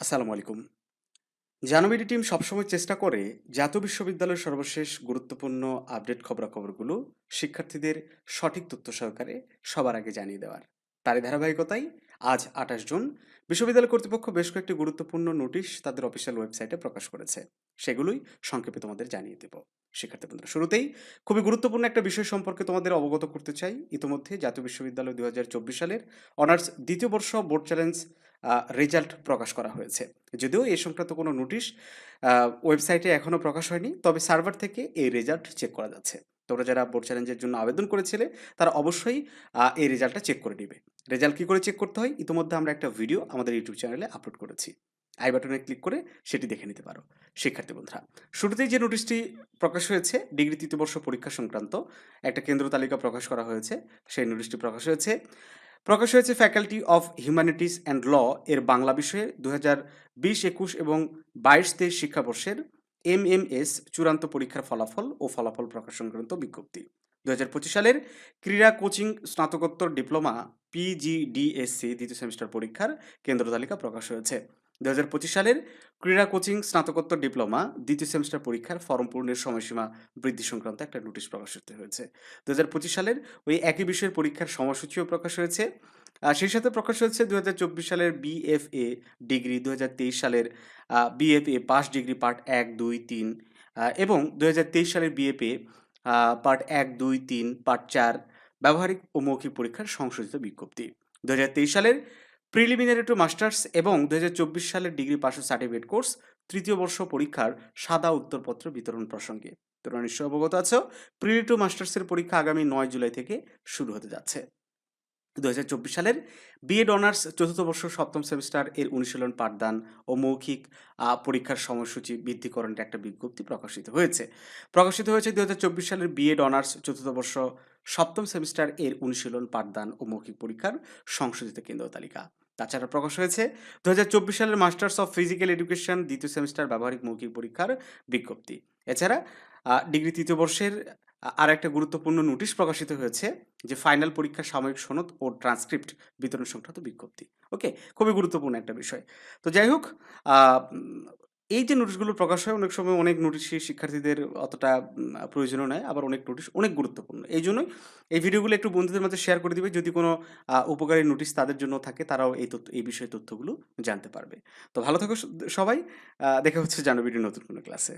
আসসালামু আলাইকুম। জানুবিডি টিম সবসময় চেষ্টা করে জাতীয় বিশ্ববিদ্যালয়ের সর্বশেষ গুরুত্বপূর্ণ আপডেট খবরাখবরগুলো শিক্ষার্থীদের সঠিক তথ্য সহকারে সবার আগে জানিয়ে দেওয়ার। তারই ধারাবাহিকতায় আজ ২৮ জুন বিশ্ববিদ্যালয় কর্তৃপক্ষ বেশ কয়েকটি গুরুত্বপূর্ণ নোটিশ তাদের অফিসিয়াল ওয়েবসাইটে প্রকাশ করেছে। সেগুলোই সংক্ষেপে তোমাদের জানিয়ে দেব। শিক্ষার্থী বন্ধুরা, শুরুতেই খুবই গুরুত্বপূর্ণ একটা বিষয় সম্পর্কে তোমাদের অবগত করতে চাই। ইতিমধ্যে জাতীয় বিশ্ববিদ্যালয় ২০২৪ সালের অনার্স দ্বিতীয় বর্ষ বোর্ড চ্যালেঞ্জ রেজাল্ট প্রকাশ করা হয়েছে। যদিও এ সংক্রান্ত কোনো নোটিশ ওয়েবসাইটে এখনও প্রকাশ হয়নি, তবে সার্ভার থেকে এই রেজাল্ট চেক করা যাচ্ছে। তোমরা যারা বোর্ড চ্যালেঞ্জের জন্য আবেদন করেছিলে তারা অবশ্যই এই রেজাল্টটা চেক করে নিবে। রেজাল্ট কী করে চেক করতে হয় ইতিমধ্যে আমরা একটা ভিডিও আমাদের ইউটিউব চ্যানেলে আপলোড করেছি। আই বাটনে ক্লিক করে সেটি দেখে নিতে পারো। শিক্ষার্থী বন্ধুরা, শুরুতেই যে নোটিশটি প্রকাশ হয়েছে ডিগ্রি তৃতীয় বর্ষ পরীক্ষা সংক্রান্ত একটা কেন্দ্র তালিকা প্রকাশ করা হয়েছে। সেই নোটিশটি প্রকাশ হয়েছে faculty of humanities and law এর বাংলা বিষয়ে 2020-21 এবং 22-23 শিক্ষাবর্ষের MMS চূড়ান্ত পরীক্ষার ফলাফল ও ফলাফল প্রকাশ সংক্রান্ত বিজ্ঞপ্তি। 2025 সালের ক্রীড়া কোচিং স্নাতকোত্তর ডিপ্লোমা PGDSC দ্বিতীয় সেমিস্টার পরীক্ষার কেন্দ্র তালিকা প্রকাশ হয়েছে। 2025 সালের ক্রীড়া কোচিং স্নাতকোত্তর ডিপ্লোমা দ্বিতীয় সেমিস্টার পরীক্ষার ফর্ম পূরণের সময়সীমা বৃদ্ধি সংক্রান্ত একটা নোটিশ প্রকাশিত হয়েছে। 2025 সালের ওই একই বিষয়ের পরীক্ষার সময়সূচিও প্রকাশ হয়েছে। সেই সাথে প্রকাশ হয়েছে 2024 সালের BFA ডিগ্রি, 2023 সালের BFA পাস ডিগ্রি পার্ট 1, 2, 3 এবং 2023 সালের BFA পার্ট 1, 2, 3, পার্ট 4 ব্যবহারিক ও মৌখিক পরীক্ষার সংশোধিত বিজ্ঞপ্তি। 2023 সালের প্রিলিমিনারি টু মাস্টার্স এবং 2024 সালের ডিগ্রি পাস ও সার্টিফিকেট কোর্স তৃতীয় বর্ষ পরীক্ষার সাদা উত্তরপত্র বিতরণ প্রসঙ্গে। তোমরা নিশ্চয় অবগত আছো, প্রিলি টু মাস্টার্সের পরীক্ষা আগামী 9 জুলাই থেকে শুরু হতে যাচ্ছে। 2024 সালের বিএড অনার্স চতুর্থ বর্ষ সপ্তম সেমিস্টার এর অনুশীলন পাঠদান ও মৌখিক পরীক্ষার সময়সূচি বৃদ্ধিকরণের একটা বিজ্ঞপ্তি প্রকাশিত হয়েছে 2024 সালের বিএড অনার্স চতুর্থ বর্ষ সপ্তম সেমিস্টার এর অনুশীলন পাঠদান ও মৌখিক পরীক্ষার সংশোধিত কেন্দ্র তালিকা। তাছাড়া প্রকাশ হয়েছে 2024 সালের মাস্টার্স অফ ফিজিক্যাল এডুকেশন দ্বিতীয় সেমিস্টার ব্যবহারিক মৌখিক পরীক্ষার বিজ্ঞপ্তি। এছাড়া ডিগ্রি তৃতীয় বর্ষের আর একটা গুরুত্বপূর্ণ নোটিশ প্রকাশিত হয়েছে, যে ফাইনাল পরীক্ষার সাময়িক সনদ ও ট্রান্সক্রিপ্ট বিতরণ সংক্রান্ত বিজ্ঞপ্তি। ওকে, খুবই গুরুত্বপূর্ণ একটা বিষয়। তো যাই হোক, এই যে নোটিশগুলো প্রকাশ হয়, অনেক সময় অনেক নোটিশই শিক্ষার্থীদের অতটা প্রয়োজনীয় নয়, আবার অনেক নোটিশ অনেক গুরুত্বপূর্ণ। এই জন্যই এই ভিডিওগুলো একটু বন্ধুদের মাঝে শেয়ার করে দিবে, যদি কোনো উপকারী নোটিশ তাদের জন্য থাকে তারাও এই বিষয়ে তথ্যগুলো জানতে পারবে। তো ভালো থাকো সবাই। দেখা হচ্ছে জানুবিডির নতুন কোনো ক্লাসে।